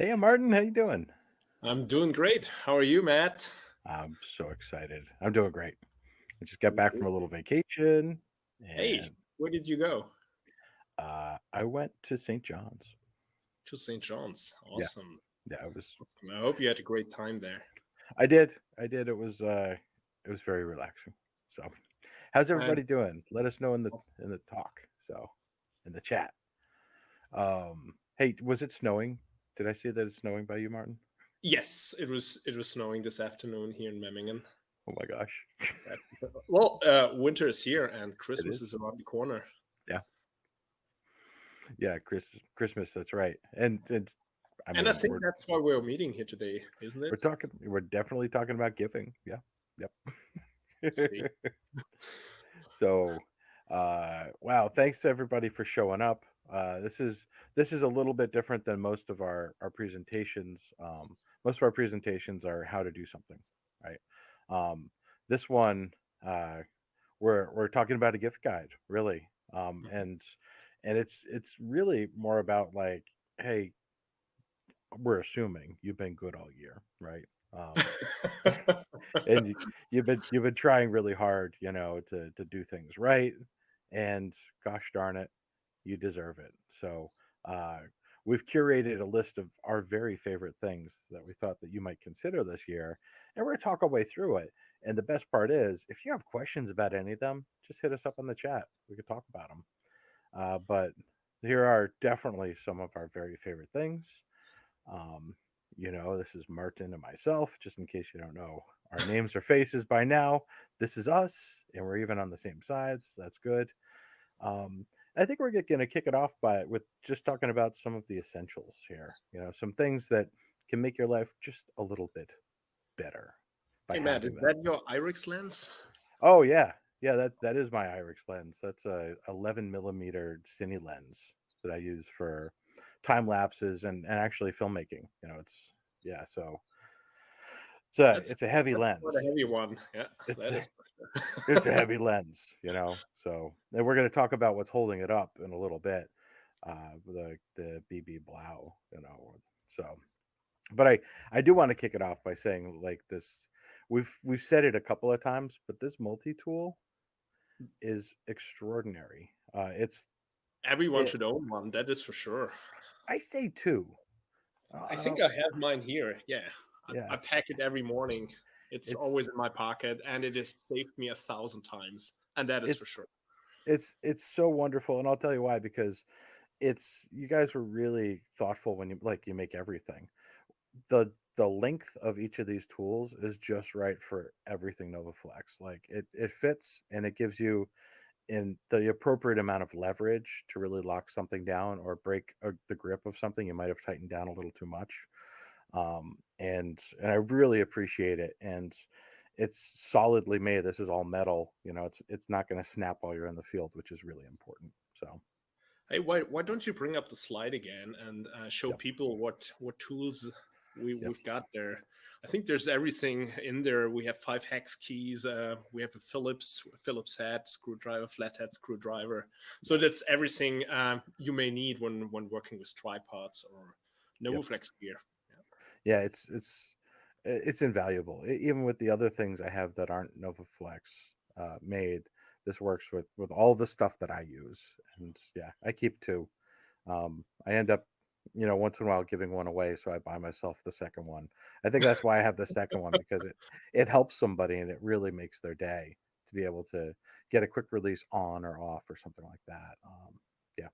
Hey, Martin, how you doing? I'm doing great. How are you, Matt? I'm so excited. I'm doing great. I just got Cool, back from a cool. little vacation, Hey, and where did you go? I went to St. John's. To St. John's. Yeah, Awesome. yeah, it was. Awesome. I hope you had a great time there. I did. I did. It was very relaxing. So, how's And everybody doing? Let us know awesome. in the talk. So, in the chat. Hey, was it snowing? Did I say that it's snowing by you, Martin? Yes, it was snowing this afternoon here in Memmingen. Oh my gosh, Well, winter is here and it Christmas is is. around the corner. Yeah, yeah. Christmas. That's right. And it's. I And I mean, think that's why we're meeting here today, isn't it? we're definitely talking about giving. Yeah. See? Yep. So, wow, thanks to everybody for showing up. This is a little bit different than most of our presentations. Most of our presentations are how to do something, right? Um, this one, uh, we're talking about a gift guide, really. Mhm. And it's really more about like, hey, we're assuming you've been good all year, right? And you've been trying really hard, to do things right, and gosh darn it, you deserve it. So uh, we've curated a list of our very favorite things that we thought that you might consider this year, and we're gonna talk our way through it. And the best part is, if you have questions about any of them, just hit us up in the chat. We could talk about them. But here are definitely some of our very favorite things. um, this is Martin and myself, just in case you don't know our names or faces by now. This is us, and we're even on the same sides. That's good. Um, I think we're going to kick it off with just talking about some of the essentials here. Some things that can make your life just a little bit better by Hey, Matt, is having them. that your Irix lens? Oh yeah, yeah. That is my Irix lens. That's a 11 millimeter cine lens that I use for time lapses and actually filmmaking. It's yeah. So That's it's a heavy that's quite a lens. heavy one. Yeah, It's that a, is for it's a sure. heavy lens. So and we're going to talk about what's holding it up in a little bit. The BB Blau. So but I do want to kick it off by saying like this. We've said it a couple of times, but this multi tool is extraordinary. Everyone It should own one, that is for sure. I say two. I I think don't. I have mine here. Yeah, I Yeah, pack it every morning. It's it's always in my pocket, and it has saved me 1,000 times, and that is for it's sure. it's so wonderful, and I'll tell you why. Because it's you guys were really thoughtful when you make everything. The length of each of these tools is just right for everything NovaFlex. Like it fits and it gives you in the appropriate amount of leverage to really lock something down or break the grip of something you might have tightened down a little too much. And I really appreciate it. And it's solidly made. This is all metal. It's not going to snap while you're in the field, which is really important. So, Hey, why don't you bring up the slide again and show yep, people what tools yep, we've got there? I think there's everything in there. We have 5 hex keys. We have a Phillips head, screwdriver, flathead screwdriver. So yeah, that's everything you may need when working with tripods or yep, NovoFlex gear. yeah. It's invaluable. Even with the other things I have that aren't NovaFlex made, this works with all the stuff that I use. And yeah, I keep two. I end up, once in a while giving one away, so I buy myself the second one. I think that's why I have the second one because it helps somebody and it really makes their day to be able to get a quick release on or off or something like that. Yeah.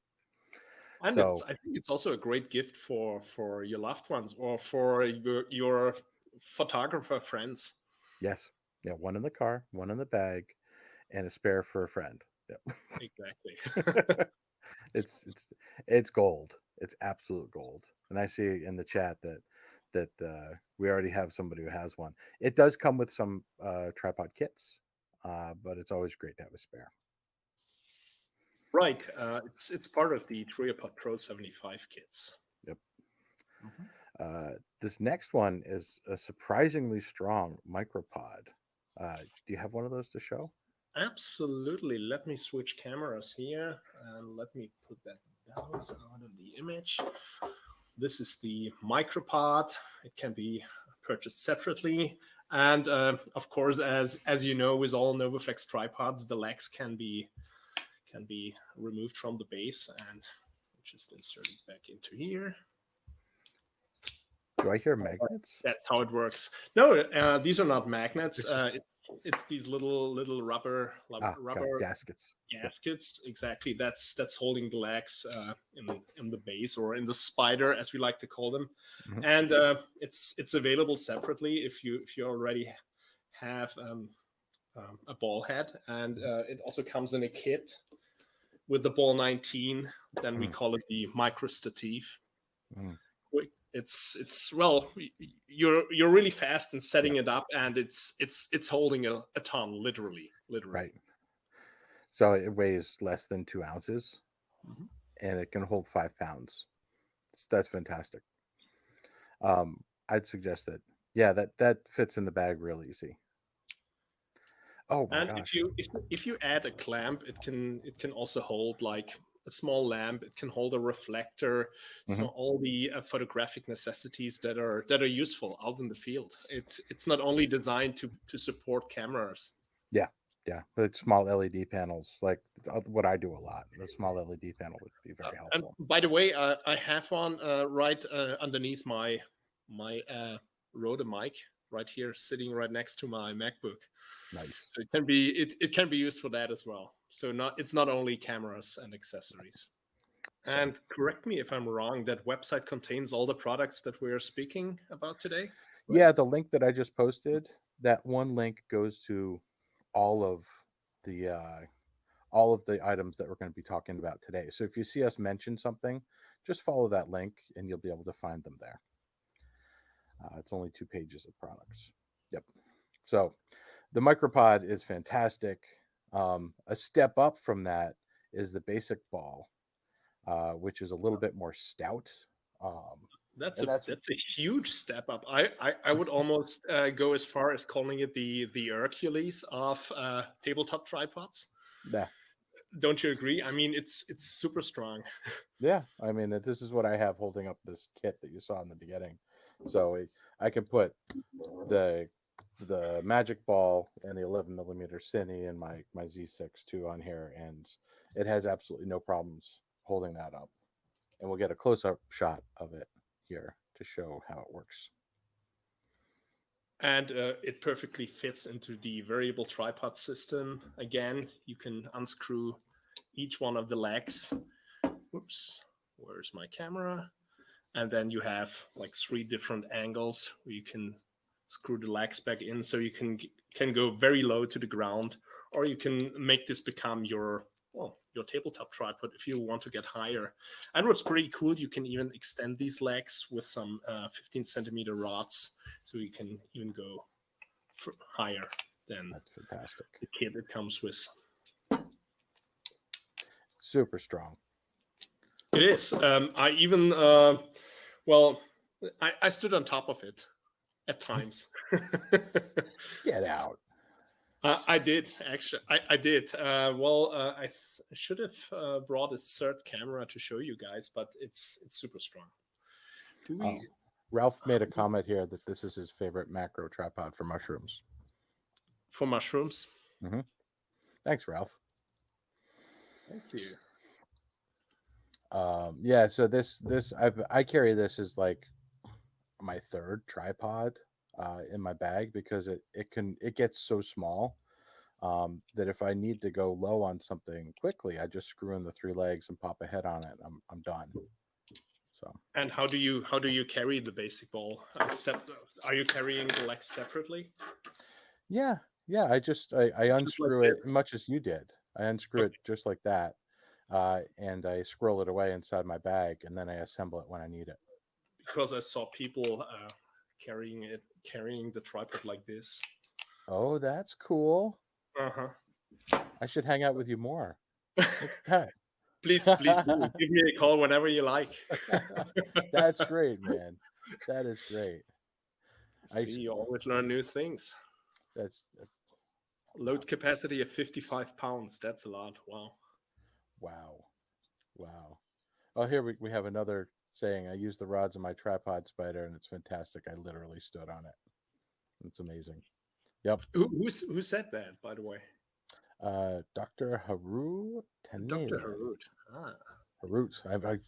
And So I think it's also a great gift for your loved ones or for your photographer friends. yes, yeah, one in the car, one in the bag, and a spare for a friend. Yep. Exactly. it's it's it's gold. It's absolute gold. And I see in the chat that we already have somebody who has one. It does come with some tripod kits, but it's always great to have a spare. Right. It's part of the TrioPod Pro 75 kits. Yep. Mhm. This next one is a surprisingly strong micropod. Do you have one of those to show? Absolutely. Let me switch cameras here and let me put that bellows out of the image. This is the Micropod. It can be purchased separately. And of course, as you know, with all NOVOFLEX tripods, the legs can be removed from the base and just insert it back into here. Do I hear magnets? That's how it works. No, these are not magnets. It's these little rubber gaskets. Gaskets. Exactly. That's holding the legs in the base, or in the spider, as we like to call them. Mm-hmm. And it's available separately if you already have a ball head, and it also comes in a kit with the ball 19. Then we call it the micro stative. It's well, you're really fast in setting it up, and it's holding a ton, literally. Right. So it weighs less than 2 ounces, and it can hold 5 pounds. That's fantastic. I'd suggest that. Yeah, that fits in the bag real easy. Oh my gosh! If you add a clamp, it can also hold like a small lamp. It can hold a reflector. So all the photographic necessities that are useful out in the field. It's not only designed to support cameras. Yeah, but small LED panels, like what I do a lot. The small LED panel would be very helpful. And by the way, I have one right underneath my Rode mic right here, sitting right next to my MacBook. Nice. So it can be used for that as well. So it's not only cameras and accessories. And correct me if I'm wrong, that website contains all the products that we're speaking about today? Right? Yeah, the link that I just posted, that one link goes to all of the items that we're going to be talking about today. So if you see us mention something, just follow that link and you'll be able to find them there. It's only 2 pages of products. Yep. So the Micropod is fantastic. A step up from that is the basic ball, which is a little bit more stout. That's a huge step up. I would almost go as far as calling it the Hercules of tabletop tripods. Yeah. Don't you agree? I mean, it's super strong. Yeah, I mean, this is what I have holding up this kit that you saw in the beginning. So I can put the magic ball and the 11mm Cine and my Z6 on here, and it has absolutely no problems holding that up. And we'll get a close-up shot of it here to show how it works. And it perfectly fits into the variable tripod system. Again, you can unscrew each one of the legs. Whoops, where's my camera? And then you have like 3 different angles where you can screw the legs back in, so you can go very low to the ground, or you can make this become your tabletop tripod if you want to get higher. And what's pretty cool, you can even extend these legs with some 15 centimeter rods, so you can even go higher than That's fantastic. The kit it comes with. Super strong. It is. I even I stood on top of it at times. Get out. I did, actually. I did. I should have brought a third camera to show you guys, but it's super strong. Ralph made a comment here that this is his favorite macro tripod for mushrooms. For mushrooms? Mm-hmm. Thanks, Ralph. Thank you. Yeah, so this I carry this as like my third tripod in my bag, because it gets so small that if I need to go low on something quickly, I just screw in the 3 legs and pop a head on it, and I'm done. So. And how do you carry the basic ball? Are you carrying the legs separately? Yeah. I unscrew it much as you did. I unscrew it just like that, and I scroll it away inside my bag, and then I assemble it when I need it. Because I saw people carrying the tripod like this. Oh, that's cool. Uh-huh. I should hang out with you more. Look at that. Please do. Give me a call whenever you like. That's great, man. That is great. See, you always learn new things. That's load capacity of 55 pounds. That's a lot. Wow. Oh, here we have another saying I use the rods in my tripod spider and it's fantastic. I literally stood on it. It's amazing. Yep. Who said that, by the way? Dr. Haru Dr. Tanelian. Harut. Ah, Harut.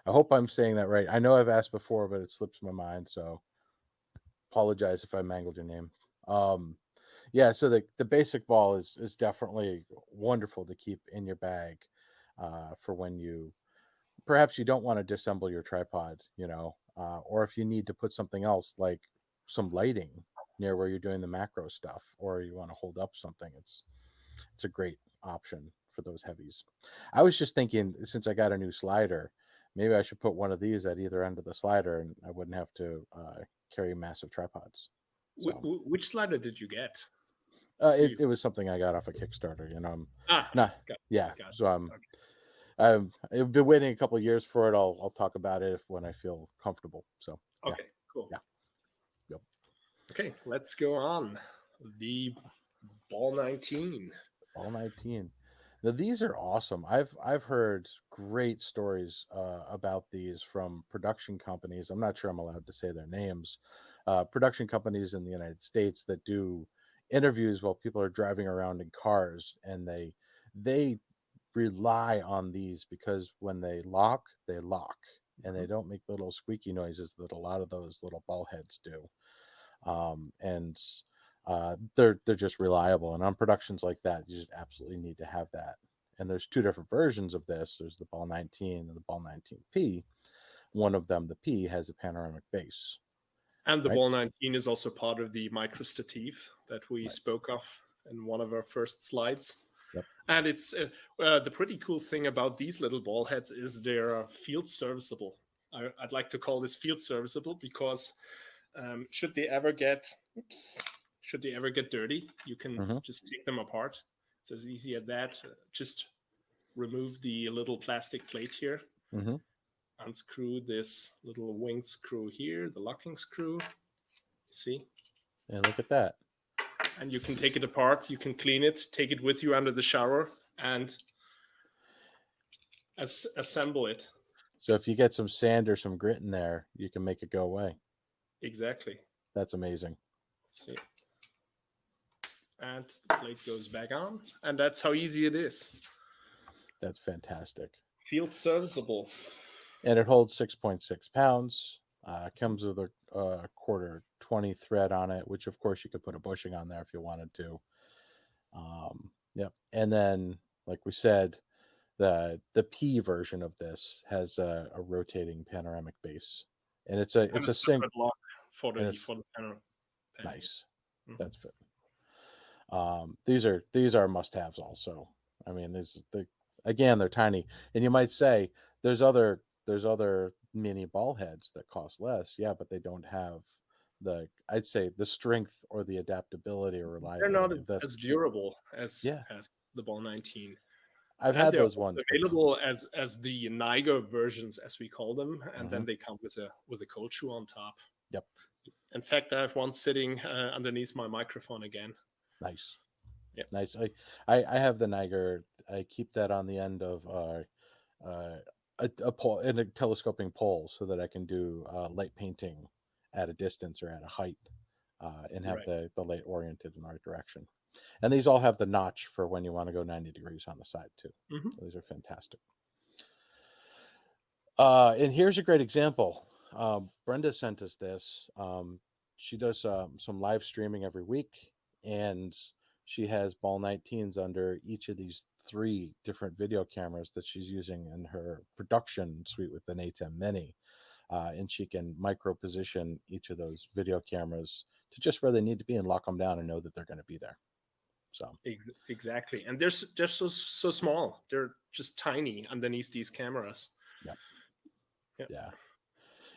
I hope I'm saying that right. I know I've asked before, but it slips my mind. So apologize if I mangled your name. Um, yeah. So the basic ball is definitely wonderful to keep in your bag for when you perhaps you don't want to disassemble your tripod, or if you need to put something else like some lighting near where you're doing the macro stuff, or you want to hold up something. It's a great option for those heavies. I was just thinking, since I got a new slider, maybe I should put one of these at either end of the slider, and I wouldn't have to carry massive tripods. So which slider did you get? it was something I got off a Kickstarter. Okay, Nah, got yeah. it. So Okay, I've been waiting a couple of years for it. I'll talk about it when I feel comfortable. So yeah, okay, cool. yeah, yep. Okay, let's go on. The Ball 19. All 19. Now these are awesome. I've heard great stories about these from production companies. I'm not sure I'm allowed to say their names. Production companies in the United States that do interviews while people are driving around in cars, and they rely on these because when they lock, and they Mhm. don't make little squeaky noises that a lot of those little ball heads do. And they're just reliable. And on productions like that, you just absolutely need to have that. And there's two different versions of this. There's the Ball 19 and the Ball 19P. One of them, the P, has a panoramic base, And the right? Ball 19 is also part of the microstative that we Right. spoke of in one of our first slides. Yep. And it's the pretty cool thing about these little ball heads is they're field serviceable. I'd like to call this field serviceable because should they ever get, oops, should they ever get dirty, you can Mm-hmm. just take them apart. It's as easy as that. Just remove the little plastic plate here, Mm-hmm. unscrew this little wing screw here, the locking screw. See? And look at that. And you can take it apart, you can clean it, take it with you under the shower, and assemble it. So if you get some sand or some grit in there, you can make it go away. Exactly. That's amazing. See? And the plate goes back on, and that's how easy it is. That's fantastic. Field serviceable. And it holds 6.6 pounds. Comes with a quarter 20 thread on it, which of course you could put a bushing on there if you wanted to. Yep. And then, like we said, the P version of this has a rotating panoramic base, and And it's a a sync, separate lock for and the it's panel. nice. Mhm. That's fit. These are must haves also. I mean, again, they're tiny, and you might say there's other mini ball heads that cost less, yeah, but they don't have I'd say the strength or the adaptability or They're not reliability of this. as durable Yeah, as the Ball 19. I've And had they're those also ones that available as the Niger versions, as we call them, and Mhm. then they come with a cold shoe on top. Yep, In fact, I have one sitting underneath my microphone again. nice. Yeah, Nice. I have the Niger. I keep that on the end of a pole in a telescoping pole so that I can do light painting at a distance or at a height and have right. the light oriented in our direction. And these all have the notch for when you want to go 90 degrees on the side too. Hmm. These are fantastic. And here's a great example. Brenda sent us this. She does some live streaming every week, and she has Ball 19s under each of these three different video cameras that she's using in her production suite with an A10 Mini. And she can micro position each of those video cameras to just where they need to be and lock them down and know that they're going to be there. So, Exactly, and they're so small. They're just tiny underneath these cameras. yeah, Yeah, yeah.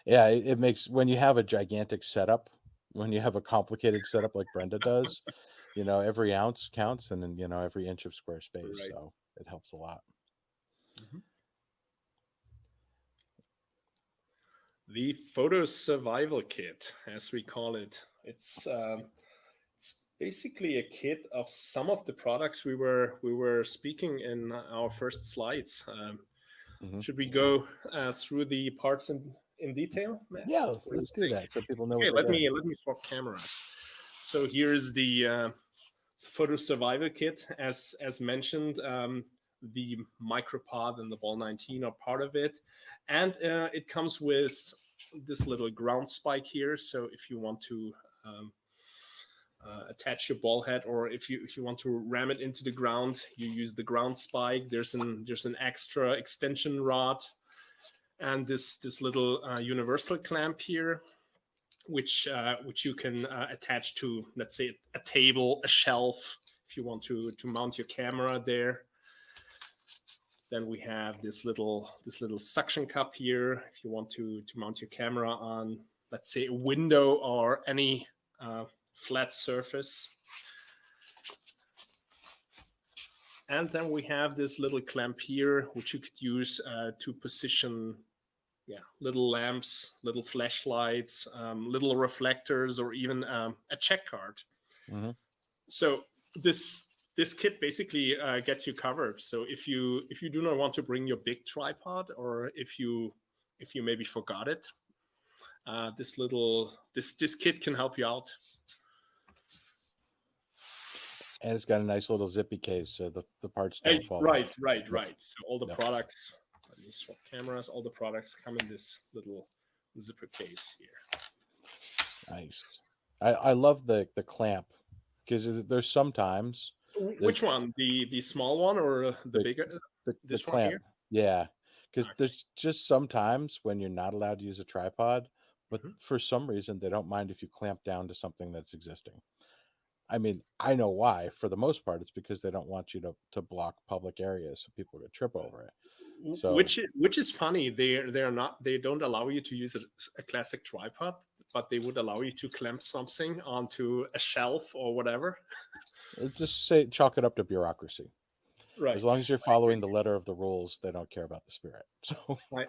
Yeah, it makes when you have a gigantic setup, when you have a complicated setup like Brenda does, every ounce counts and then, every inch of square space. right. So it helps a lot. Mhm. The photo survival kit, as we call it. It's basically a kit of some of the products we were speaking in our first slides. Hmm. Should we go through the parts in detail, Matt? Yeah, What do you let's do think? that so people know Okay, what they're let me swap cameras. So here's the photo survival kit. As mentioned, the Micropod and the Ball 19 are part of it, and it comes with this little ground spike here. So if you want to attach your ball head, or if you want to ram it into the ground, you use the ground spike. There's an extra extension rod, and this little universal clamp here, which you can attach to, let's say, a table, a shelf, if you want to mount your camera there. Then we have this little suction cup here, if you want to mount your camera on, let's say, a window or any flat surface. And then we have this little clamp here, which you could use to position little lamps, little flashlights, little reflectors, or even a check card. Mm-hmm. So this kit basically gets you covered. So if you do not want to bring your big tripod, or if you maybe forgot it, this kit can help you out. And it's got a nice little zippy case, so the parts don't fall. Right. So all the products, let me swap cameras, all the products come in this little zipper case here. Nice. I love the clamp, because there's sometimes Which one? The small one or the bigger? The This one clamp. here? Yeah, because Okay. there's just sometimes when you're not allowed to use a tripod, but Mhm. for some reason they don't mind if you clamp down to something that's existing. I mean, I know why. For the most part, it's because they don't want you to block public areas so people would trip over it. So Which is funny. They don't allow you to use a classic tripod, but they would allow you to clamp something onto a shelf or whatever. just say chalk it up to bureaucracy. Right. As long as you're following the letter of the rules, they don't care about the spirit. So Right.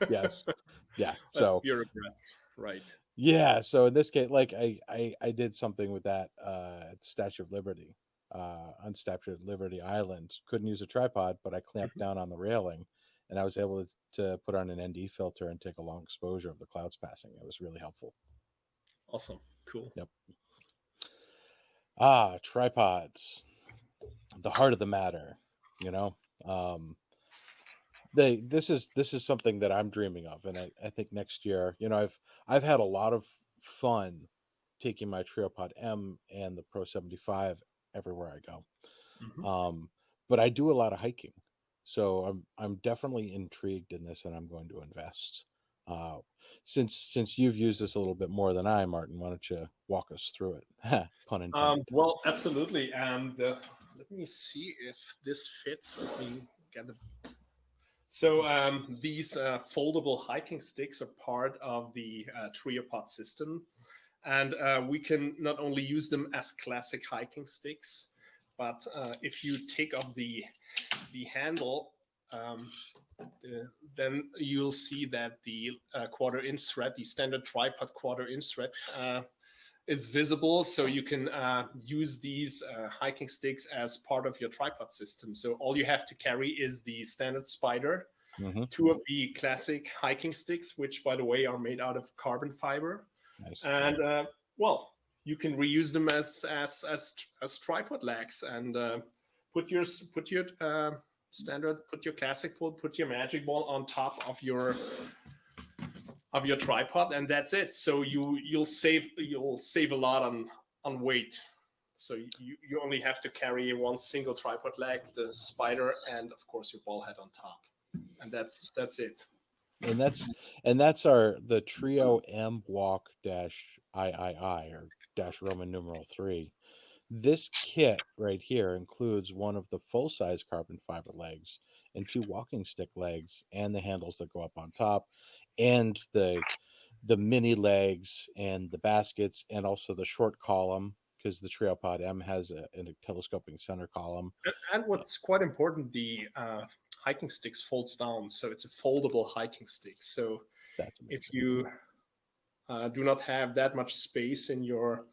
yes, yeah. That's So bureaucrats, right? yeah. So in this case, like I did something with that at Statue of Liberty, on Statue of Liberty Island. Couldn't use a tripod, but I clamped Mhm. down on the railing, and I was able to put on an ND filter and take a long exposure of the clouds passing. It was really helpful. Awesome. Cool. Yep. Tripods, the heart of the matter. You know, this is something that I'm dreaming of, and I think next year, I've had a lot of fun taking my TrioPod M and the Pro 75 everywhere I go. Mhm. But I do a lot of hiking, so I'm definitely intrigued in this, and I'm going to invest. Uh, since you've used this a little bit more than I, Martin, why don't you walk us through it? Pun intended. Well, absolutely. And let me see if this fits. Let me get it. So these foldable hiking sticks are part of the TrioPod system, and we can not only use them as classic hiking sticks, but if you take up the handle, then you'll see that the quarter-inch thread, the standard tripod quarter-inch thread, is visible, so you can use these hiking sticks as part of your tripod system. So all you have to carry is the standard spider, Mm-hmm. 2 of the classic hiking sticks, which, by the way, are made out of carbon fiber, Nice. and well, you can reuse them as tripod legs, and put your standard, put your classic ball, put your magic ball on top of your tripod, and that's it. So you'll save a lot on weight. So you only have to carry one single tripod leg, the spider, and of course your ball head on top, and that's it. And that's the Trio M Walk -III, or dash Roman numeral 3. This kit right here includes one of the full-size carbon fiber legs and 2 walking stick legs, and the handles that go up on top, and the mini legs and the baskets, and also the short column, because the TrioPod M has a telescoping center column. And what's quite important, the hiking sticks folds down, so it's a foldable hiking stick. So That's amazing. if you do not have that much space in your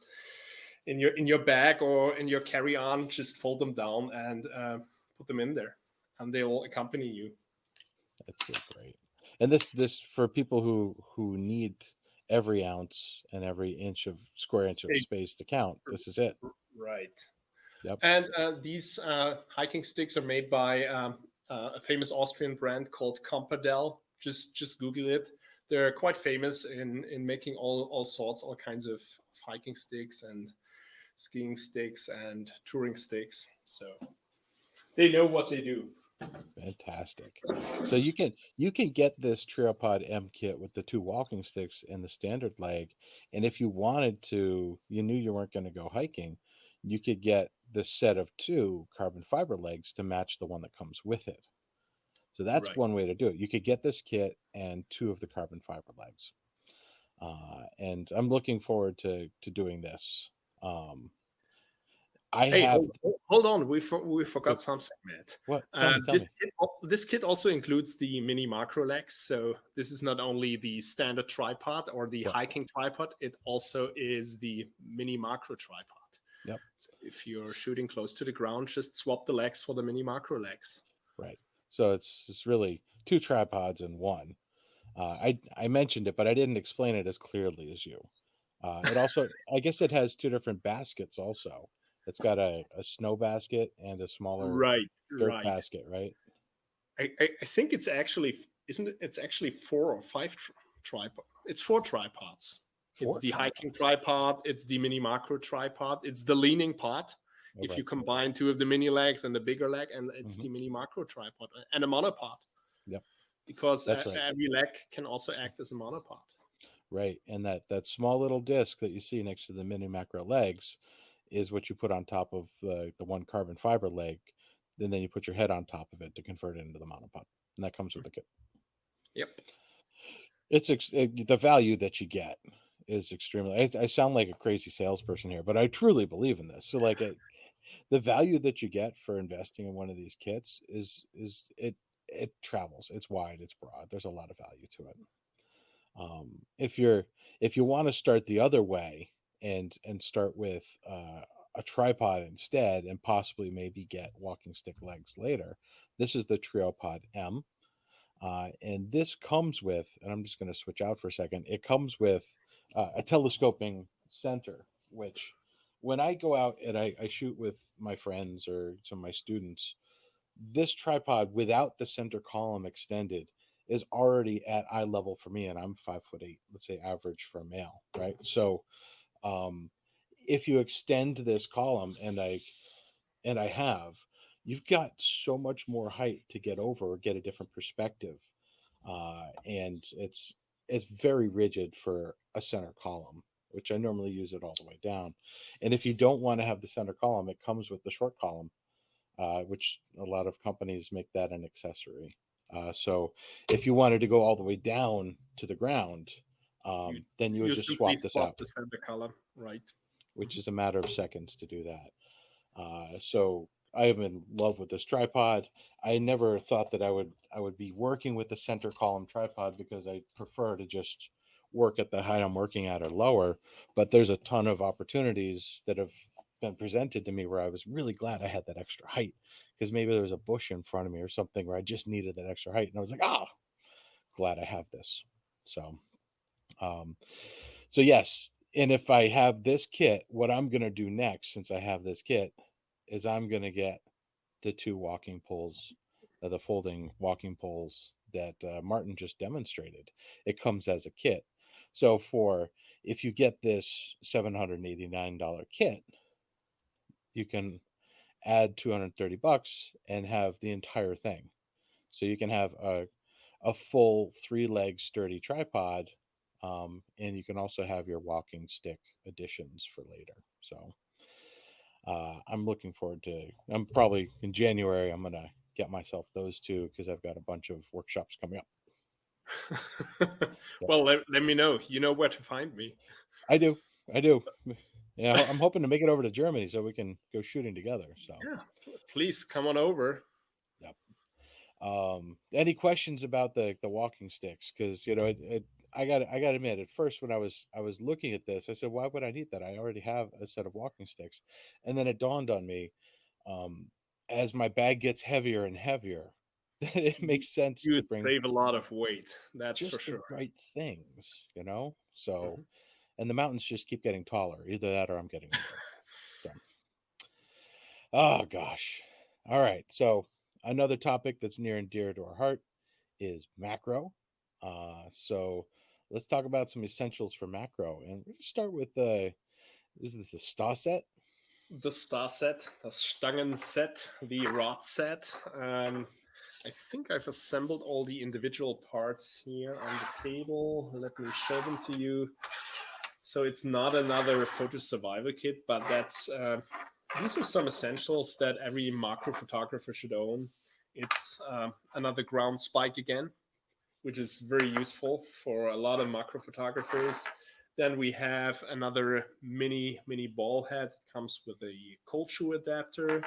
bag or in your carry-on, just fold them down and put them in there, and they will accompany you. That's so great. And this for people who need every ounce and every inch of square inch of It's space to count. This is it. right. Yep. And these hiking sticks are made by a famous Austrian brand called Compadel. Just Google it. They're quite famous in making all kinds of hiking sticks and skiing sticks and touring sticks. So they know what they do. Fantastic. So you can get this TrioPod M kit with the two walking sticks and the standard leg, and if you wanted to, you knew you weren't going to go hiking, you could get the set of two carbon fiber legs to match the one that comes with it. So that's Right. one way to do it. You could get this kit and two of the carbon fiber legs, and I'm looking forward to doing this. Um, I Hey, have hold on. We go- forgot something, Matt. what? Tell me, tell me. This kit also includes the mini macro legs. So this is not only the standard tripod or the Yep, hiking tripod. It also is the mini macro tripod. yep, So if you're shooting close to the ground, just swap the legs for the mini macro legs. right. So it's really two tripods in one. I mentioned it, but I didn't explain it as clearly as you. It also, I guess, it has two different baskets. Also, it's got a snow basket and a smaller Right, dirt right. basket. Right, I think it's actually isn't it? It's actually four or five tripod. It's four tripods. It's four the hiking tripods. tripod. It's the mini macro tripod. It's the leaning pod. Oh, If you right. combine two of the mini legs and the bigger leg, and it's Hmm. the mini macro tripod and a monopod, Yep, because that's right. every leg can also act as a monopod. Right, and that small little disc that you see next to the mini macro legs is what you put on top of the one carbon fiber leg, and then you put your head on top of it to convert it into the monopod, and that comes with the kit. Yep. The value that you get is extremely. I sound like a crazy salesperson here, but I truly believe in this. So, like, the value that you get for investing in one of these kits is it travels. It's wide. It's broad. There's a lot of value to it. If you want to start the other way and start with a tripod instead, and possibly maybe get walking stick legs later, this is the TrioPod M. And this comes with, and I'm just going to switch out for a second. It comes with a telescoping center, which when I go out and I shoot with my friends or some of my students, this tripod without the center column extended is already at eye level for me, and I'm 5'8", let's say average for a male, right? So um, if you extend this column, and I have, you've got so much more height to get over or get a different perspective, and it's very rigid for a center column, which I normally use it all the way down. And if you don't want to have the center column, it comes with the short column, which a lot of companies make that an accessory. So if you wanted to go all the way down to the ground, You then you would you just simply swap this swap out, the center column, right? which is a matter of seconds to do that. So I am in love with this tripod. I never thought that I would be working with the center column tripod because I prefer to just work at the height I'm working at or lower. But there's a ton of opportunities that have been presented to me where I was really glad I had that extra height, because maybe there was a bush in front of me or something where I just needed that extra height, and I was like, oh, glad I have this. So, um, so yes, and if I have this kit, what I'm gonna do next, since I have this kit, is I'm gonna get the two walking poles, the folding walking poles that Martin just demonstrated. It comes as a kit. So for if you get this $789 kit, you can add $230 and have the entire thing. So you can have a full three-leg sturdy tripod, and you can also have your walking stick additions for later. So I'm looking forward to. I'm probably in January. I'm gonna get myself those two because I've got a bunch of workshops coming up. Yep. Well, let me know. You know where to find me. I do. I do. Yeah, I'm hoping to make it over to Germany so we can go shooting together. So, Yeah, please come on over. yep. Any questions about the walking sticks? Because I got to admit, at first when I was looking at this, I said, why would I need that? I already have a set of walking sticks, and then it dawned on me, um, as my bag gets heavier and heavier. it makes sense You to bring save a lot of weight, that's for just the sure. right things, you know? So, Mhm. and the mountains just keep getting taller. Either that or I'm getting older. So, oh gosh. All right. So, another topic that's near and dear to our heart is macro. So let's talk about some essentials for macro. And we're gonna start with is this the star set? The Star Set, das Stangenset, the Rod Set. I think I've assembled all the individual parts here on the table. Let me show them to you. So it's not another photo survival kit, but that's these are some essentials that every macro photographer should own. It's another ground spike again, which is very useful for a lot of macro photographers. Then we have another mini ball head that comes with a cold shoe adapter.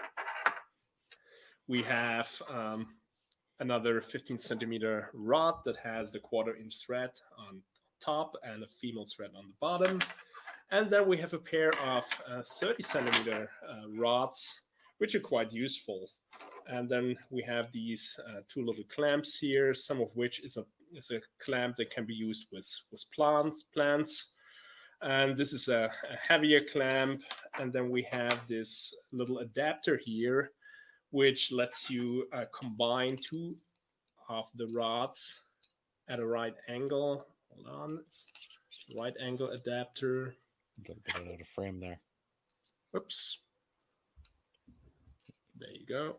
We have another 15 centimeter rod that has the 1/4 inch thread on top and a female thread on the bottom. And then we have a pair of 30 centimeter rods, which are quite useful. And then we have these two little clamps here, some of which is a clamp that can be used with plants. And this is a heavier clamp. And then we have this little adapter here, which lets you combine two of the rods at a right angle. Hold on, it's right angle adapter. A little bit out of frame there. Whoops. There you go.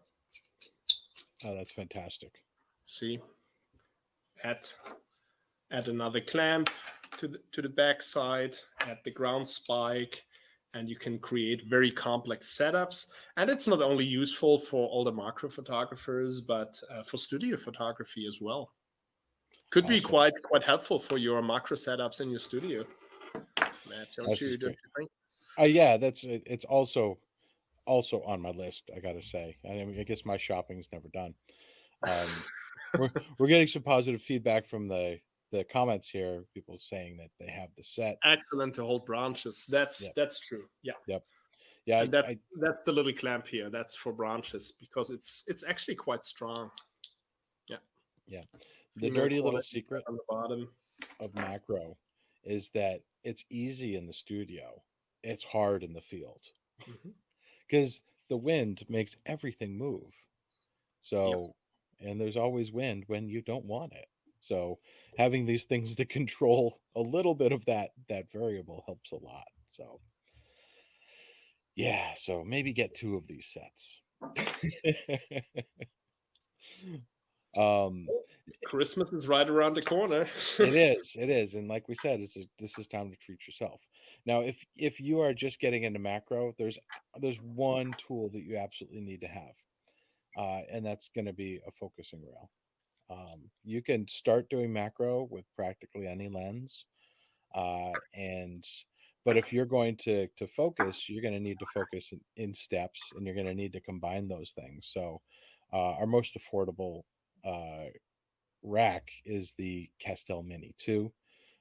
Oh, that's fantastic. See, add add another clamp to the back side, add the ground spike, and you can create very complex setups. And it's not only useful for all the macro photographers, but for studio photography as well. Could be Awesome. quite helpful for your macro setups in your studio. Matt, That's just don't great. you think? Yeah, it's also on my list. I got to say. I mean, I guess my shopping's never done. Um, we're getting some positive feedback from the comments here. People saying that they have the set. Excellent to hold branches. Yep. That's true. Yeah. Yep. Yeah. And that's the little clamp here. That's for branches because it's actually quite strong. Yeah. Yeah. The Female dirty little quality secret on the bottom. of macro is that it's easy in the studio. It's hard in the field Mhm. because the wind makes everything move. Yep. So, and there's always wind when you don't want it. So, having these things to control a little bit of that variable helps a lot. So, yeah, so maybe get two of these sets. um Christmas is right around the corner. it is, and like we said, this is time to treat yourself. Now, if you are just getting into macro, there's one tool that you absolutely need to have, and that's going to be a focusing rail. You can start doing macro with practically any lens, and but if you're going to focus, you're going to need to focus in steps, and you're going to need to combine those things. So, our most affordable uh, rack is the Castel Mini 2.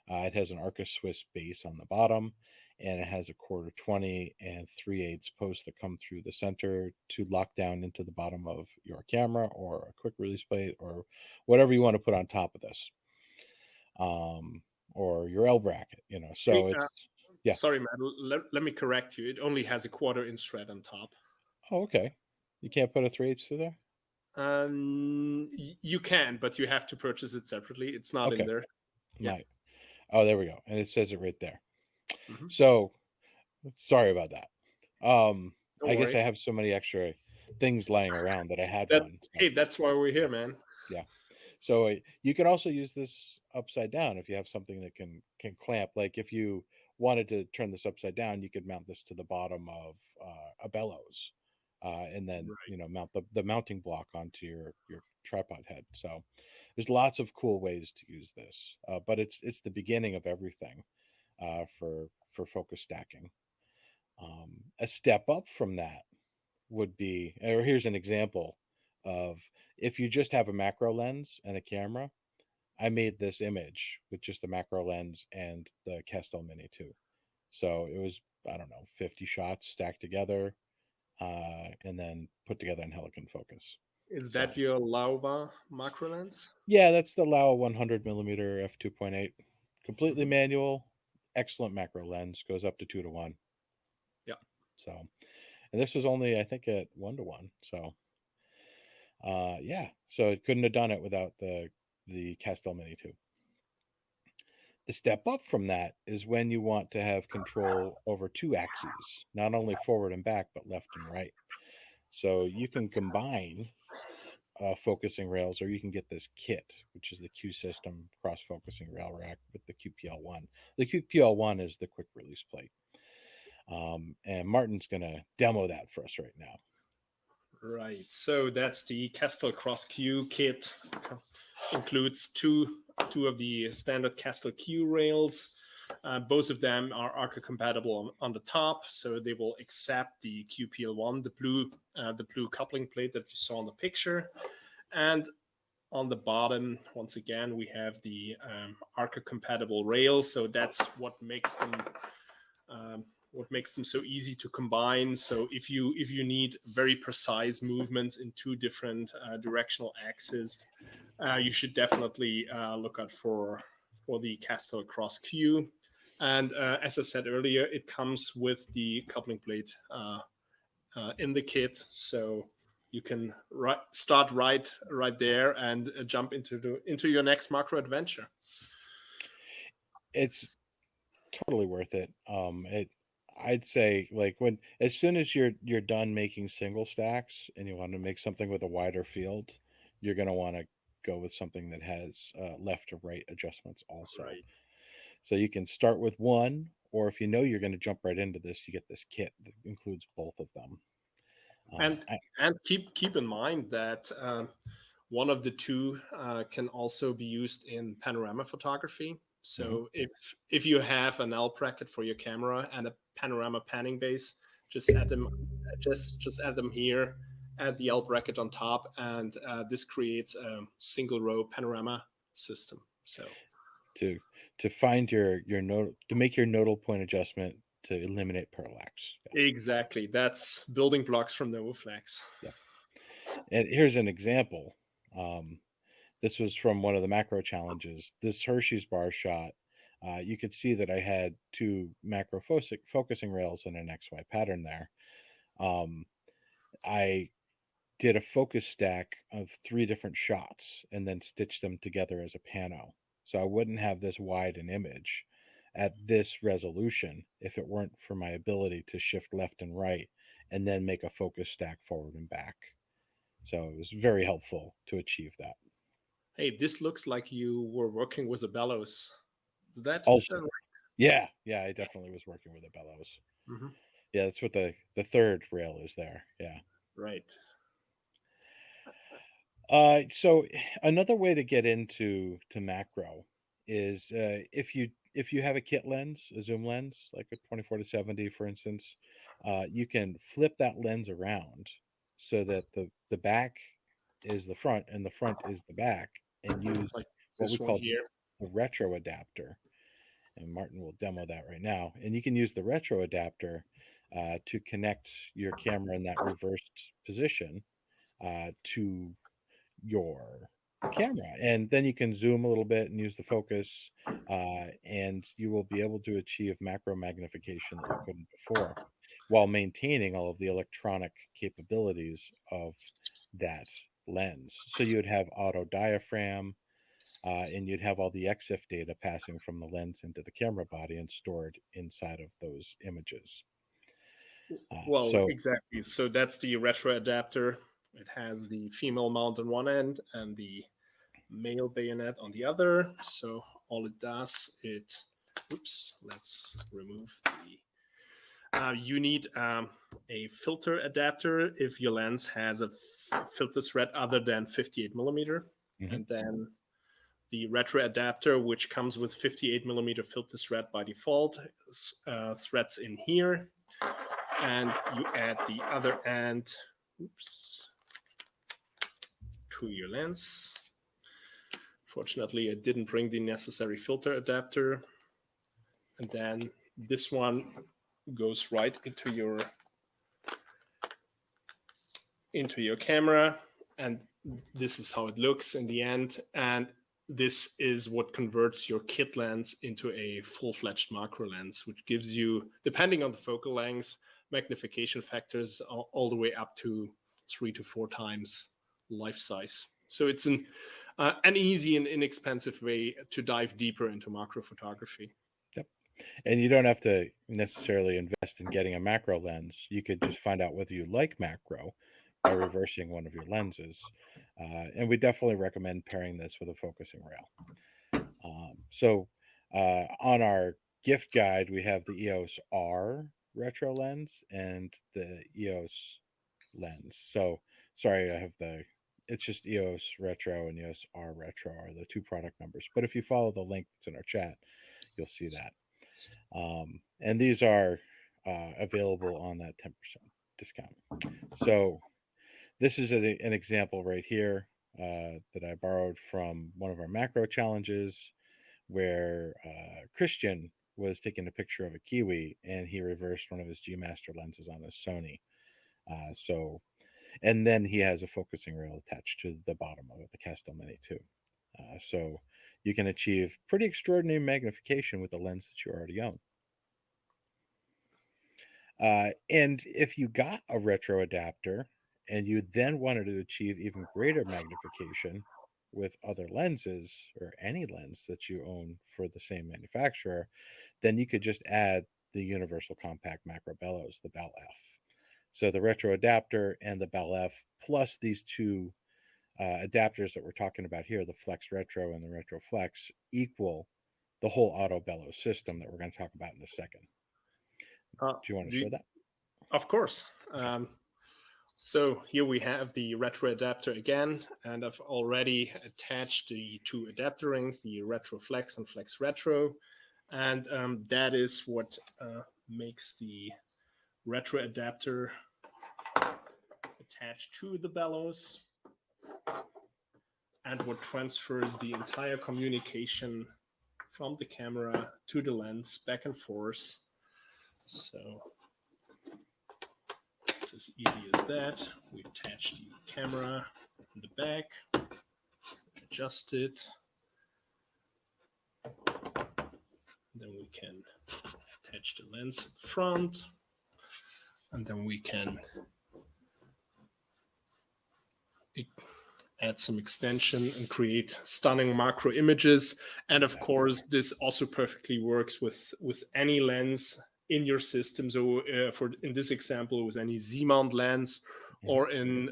It has an Arca Swiss base on the bottom, and it has a 1/4 20 and 3/8 posts that come through the center to lock down into the bottom of your camera or a quick release plate or whatever you want to put on top of this, or your L bracket. Hey, So it's yeah. sorry, man. Let me correct you. It only has a 1/4 inch thread on top. Oh, okay. You can't put a 3/8 through there. You can, but you have to purchase it separately. It's not in Okay, there. Yeah. my oh, there we go, and it says it right there. Hmm. So sorry about that. Don't I guess worry. I have so many extra things lying around that I had That one. So Hey, that's why we're here, man. yeah. So you can also use this upside down if you have something that can clamp. Like if you wanted to turn this upside down, you could mount this to the bottom of a bellows, and then Right. mount the mounting block onto your tripod head. So there's lots of cool ways to use this, but it's the beginning of everything for focus stacking. A step up from that would be, or here's an example of if you just have a macro lens and a camera. I made this image with just a macro lens and the Castel Mini 2. So it was, I don't know, 50 shots stacked together, and then put together in Helicon focus. Is So that your Laowa macro lens? yeah, that's the Lao 100 millimeter f2.8, completely Mhm. manual, excellent macro lens, goes up to 2 to 1. Yeah. So, and this was only I think at 1 to 1. So yeah, so it couldn't have done it without the Castel Mini 2. The step up from that is when you want to have control over two axes, not only forward and back, but left and right. So you can combine focusing rails, or you can get this kit, which is the Q System cross focusing rail rack with the QPL1. The QPL1 is the quick release plate. And Martin's going to demo that for us right now. Right. So that's the Castel Cross Q kit. Includes two of the standard Castel Q rails. Both of them are Arca compatible on the top, so they will accept the QPL1, the blue coupling plate that you saw in the picture. And on the bottom, once again, we have the Arca compatible rails. So that's what makes them so easy to combine. So if you need very precise movements in two different directional axes, you should definitely look out for the Castel Cross Q. And as I said earlier, it comes with the coupling plate in the kit, so you can start right there and jump into your next macro adventure. It's totally worth it. I'd say like as soon as you're done making single stacks and you want to make something with a wider field, you're going to want to go with something that has left to right adjustments also. Right. So you can start with one, or if you know you're going to jump right into this, you get this kit that includes both of them. And keep in mind that one of the two can also be used in panorama photography. So if you have an L bracket for your camera and a panorama panning base, just add them add them here, add the L bracket on top, and this creates a single row panorama system. So to find your node, to make your nodal point adjustment to eliminate parallax. Yeah. Exactly, that's building blocks from NOVOFLEX. Yeah. And here's an example. This was from one of the macro challenges. This Hershey's bar shot. You could see that I had two macro focusing rails and an XY pattern there. I did a focus stack of 3 different shots and then stitched them together as a pano. So I wouldn't have this wide an image at this resolution if it weren't for my ability to shift left and right and then make a focus stack forward and back. So it was very helpful to achieve that. Hey, this looks like you were working with a bellows. Is that Also, right? yeah, I definitely was working with a bellows. Mm-hmm. Yeah, that's what the third rail is there. Yeah. Right. So another way to get into macro is if you have a kit lens, a zoom lens, like a 24-70, for instance, you can flip that lens around so that the back is the front and the front is the back, and use Like what we this one call here. the retro adapter. And Martin will demo that right now. And you can use the retro adapter to connect your camera in that reversed position to your camera, and then you can zoom a little bit and use the focus, and you will be able to achieve macro magnification that you couldn't before, while maintaining all of the electronic capabilities of that lens. So you would have auto diaphragm, and you'd have all the EXIF data passing from the lens into the camera body and stored inside of those images. Well, So exactly. So that's the retro adapter. It has the female mount on one end and the male bayonet on the other. So all it does, let's remove the. You need a filter adapter if your lens has a filter thread other than 58 millimeter, mhm. and then the retro adapter, which comes with 58 millimeter filter thread by default, threads in here, and you add the other end to your lens. Fortunately, I didn't bring the necessary filter adapter. And then this one goes right into your camera. and this is how it looks in the end. And this is what converts your kit lens into a full-fledged macro lens, which gives you, depending on the focal length, magnification factors all the way up to 3 to 4 times life size. So it's an easy and inexpensive way to dive deeper into macro photography. Yep. And you don't have to necessarily invest in getting a macro lens. You could just find out whether you like macro by reversing one of your lenses. And we definitely recommend pairing this with a focusing rail. So on our gift guide, we have the EOS R retro lens and the EOS lens. So sorry, it's just EOS retro and EOS R retro are the two product numbers. But if you follow the link that's in our chat, you'll see that. And these are available on that 10% discount. So this is an example right here that I borrowed from one of our macro challenges where Christian was taking a picture of a kiwi and he reversed one of his G Master lenses on his Sony. And then he has a focusing rail attached to the bottom of it, the Castel Mini 2. So you can achieve pretty extraordinary magnification with the lens that you already own. And if you got a retro adapter and you then wanted to achieve even greater magnification with other lenses or any lens that you own for the same manufacturer, then you could just add the universal compact macro bellows, the Bell F. So the retro adapter and the Bell F plus these two adapters that we're talking about here, the Flex Retro and the Retro Flex, equal the whole auto bellows system that we're going to talk about in a second. Do you want to show that? Of course. So here we have the retro adapter again, and I've already attached the two adapter rings, the Retro Flex and Flex Retro, and that is what makes the retro adapter attached to the bellows and what transfers the entire communication from the camera to the lens back and forth. So it's as easy as that. We attach the camera in the back, adjust it. Then we can attach the lens in the front, and then we can add some extension and create stunning macro images. And of course, this also perfectly works with any lens in your system. So in this example, with any Z-mount lens, or in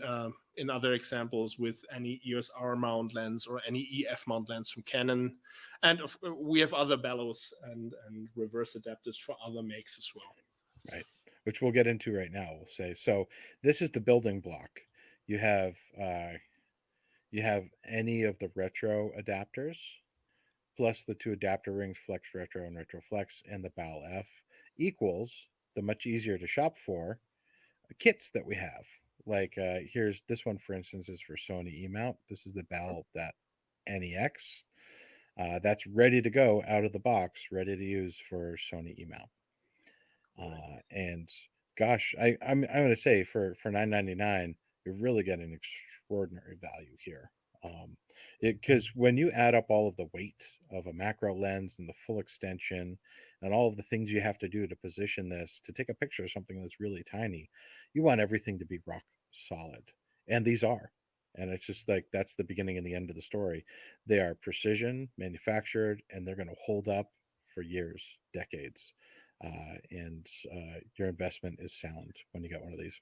other examples with any EOS R mount lens or any EF mount lens from Canon. And we have other bellows and reverse adapters for other makes as well. Right, which we'll get into right now, we'll say. So this is the building block. You have any of the retro adapters, plus the two adapter rings, Flex Retro and Retro Flex, and the BAL F equals the much easier to shop for kits that we have. Like here's this one, for instance, is for Sony E-mount. This is the BAL.NEX. That's ready to go out of the box, ready to use for Sony E-mount. And gosh, I'm going to say for $9.99, you're really getting extraordinary value here. Because when you add up all of the weight of a macro lens and the full extension and all of the things you have to do to position this to take a picture of something that's really tiny, you want everything to be rock solid. And these are. And it's just like that's the beginning and the end of the story. They are precision manufactured and they're going to hold up for years, decades. And your investment is sound when you get one of these.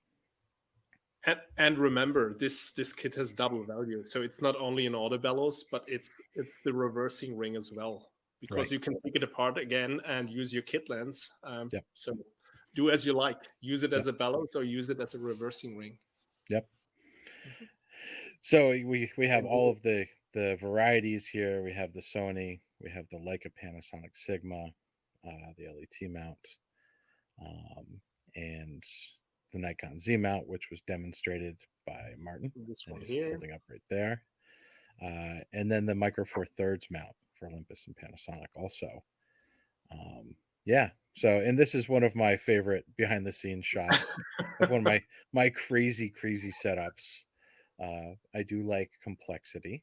And remember, this kit has double value. So it's not only an auto bellows, but it's the reversing ring as well, because you can take it apart again and use your kit lens. Yep. So do as you like. Use it as a bellows or use it as a reversing ring. Yep. So we have all of the varieties here. We have the Sony, we have the Leica Panasonic Sigma, the LET mount, and the Nikon Z mount, which was demonstrated by Martin. This one he's here, holding up right there, and then the Micro Four Thirds mount for Olympus and Panasonic also. Yeah. So, and this is one of my favorite behind the scenes shots of one of my crazy setups. I do like complexity,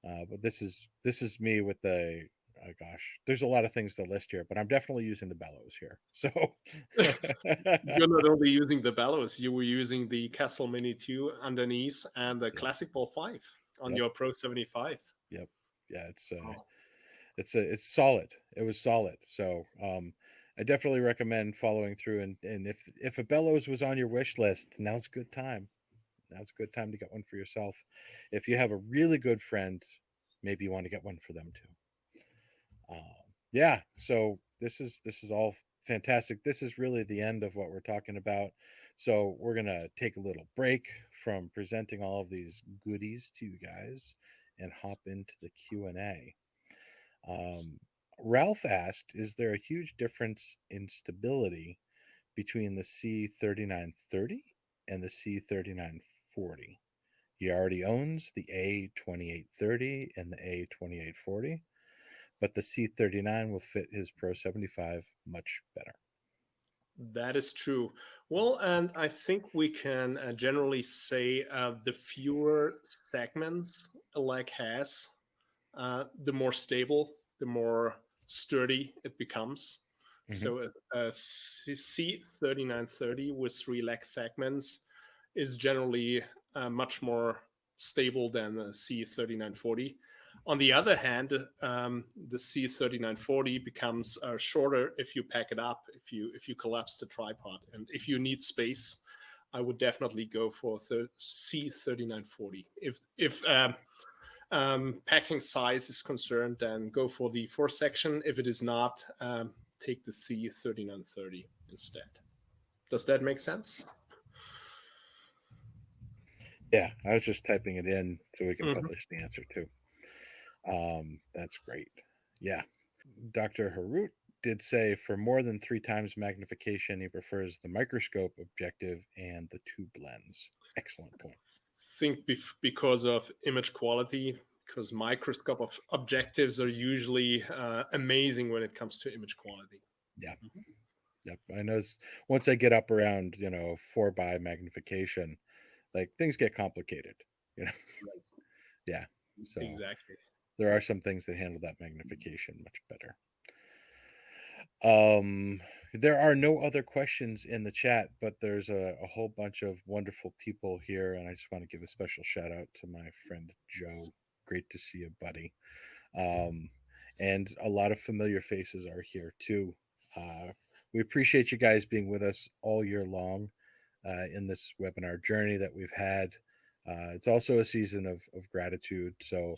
but this is me with the oh gosh. There's a lot of things to list here, but I'm definitely using the bellows here. So You're not only using the bellows, you were using the Castle Mini 2 underneath and the yep, Classic Ball 5 on yep, your Pro 75. yep, yeah. Oh, It's solid. It was solid. So I definitely recommend following through. And if a bellows was on your wish list, now's a good time. Now's a good time to get one for yourself. If you have a really good friend, maybe you want to get one for them too. Yeah. So this is all fantastic. This is really the end of what we're talking about. So we're gonna take a little break from presenting all of these goodies to you guys and hop into the Q&A. Um, Ralph asked, "Is there a huge difference in stability between the C3930 and the C3940? He already owns the A2830 and the A2840, but the C39 will fit his Pro 75 much better." that is true. Well, and I think we can generally say the fewer segments a leg has, the more stable, the more sturdy it becomes. Hmm. So a C3930 with 3 leg segments is generally much more stable than the C3940. On the other hand, the C3940 becomes shorter if you pack it up, if you collapse the tripod, and if you need space, I would definitely go for the C3940. If packing size is concerned, then go for the 4 section. If it is not, take the C3930 instead. Does that make sense? Yeah, I was just typing it in so we can Mhm. publish the answer too. That's great. Yeah. Dr. Harut did say for more than 3 times magnification, he prefers the microscope objective and the tube lens. Excellent point. Think because of image quality, because microscope of objectives are usually amazing when it comes to image quality. Yeah. Yep. I know once I get up around, 4 by magnification, like things get complicated, you know. Yeah. So Exactly. there are some things that handle that magnification much better. Um, there are no other questions in the chat, but there's a whole bunch of wonderful people here, and I just want to give a special shout out to my friend Joe. Great to see you, buddy. Um, and a lot of familiar faces are here too. We appreciate you guys being with us all year long in this webinar journey that we've had. It's also a season of gratitude. So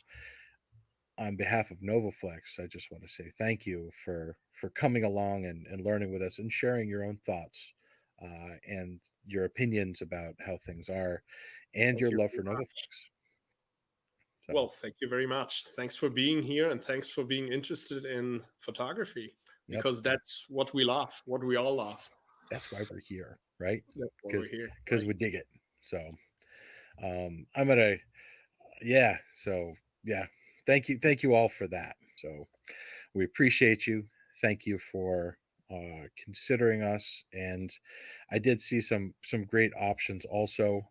on behalf of NovoFlex, I just want to say thank you for coming along and learning with us and sharing your own thoughts and your opinions about how things are and Thank your you love very for much. NovoFlex. So Well, thank you very much. Thanks for being here and thanks for being interested in photography yep, because that's what we love, what we all love. that's why we're here, right? That's why we're Because here. because Right. we dig it. So I'm gonna yeah. So yeah, thank you all for that. So we appreciate you. Thank you for considering us. And I did see some great options also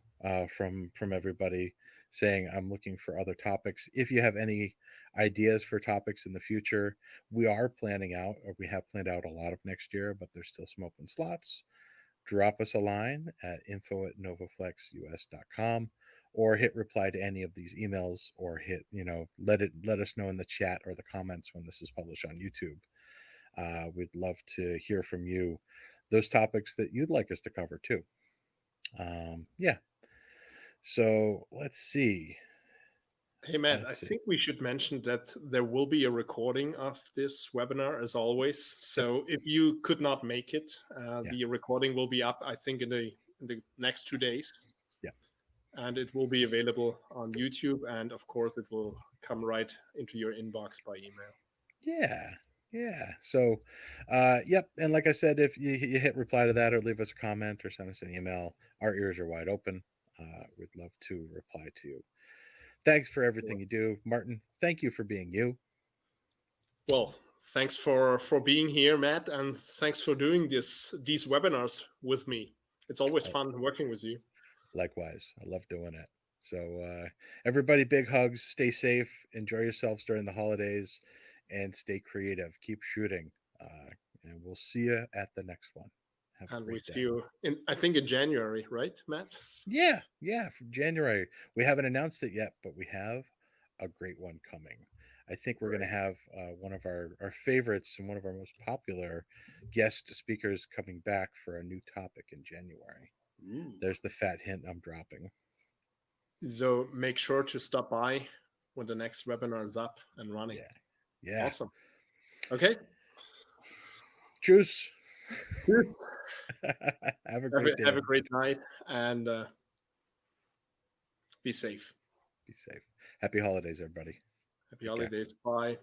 from everybody saying I'm looking for other topics. If you have any ideas for topics in the future, we are planning out, or we have planned out a lot of next year, but there's still some open slots. Drop us a line at info@novoflexus.com or hit reply to any of these emails or hit, let us know in the chat or the comments when this is published on YouTube. We'd love to hear from you those topics that you'd like us to cover too. Yeah. So let's see. Hey, Matt, I Let's see. think we should mention that there will be a recording of this webinar as always. Yep. So if you could not make it, Yeah. the recording will be up, I think, in the next 2 days. Yeah. And it will be available on YouTube. And of course, it will come right into your inbox by email. Yeah. Yeah. So, yep. And like I said, if you hit reply to that or leave us a comment or send us an email, our ears are wide open. We'd love to reply to you. Thanks for everything you do, Martin. Thank you for being you. Well, thanks for being here, Matt, and thanks for doing these webinars with me. It's always Uh, fun working with you. Likewise, I love doing it. So everybody, big hugs. Stay safe. Enjoy yourselves during the holidays, and stay creative. Keep shooting. And we'll see you at the next one. Have a And we great see day. you in, I think, in January, right, Matt? Yeah, yeah, from January. We haven't announced it yet, but we have a great one coming. I think we're going to Great. have one of our favorites and one of our most popular guest speakers coming back for a new topic in January. Ooh. There's the fat hint I'm dropping. So make sure to stop by when the next webinar is up and running. Yeah, yeah. Awesome. Okay. Juice. Cheers. Have a great day, Have a great everybody. night and be safe. Be safe. Happy holidays, everybody. Happy Take care. holidays. Bye.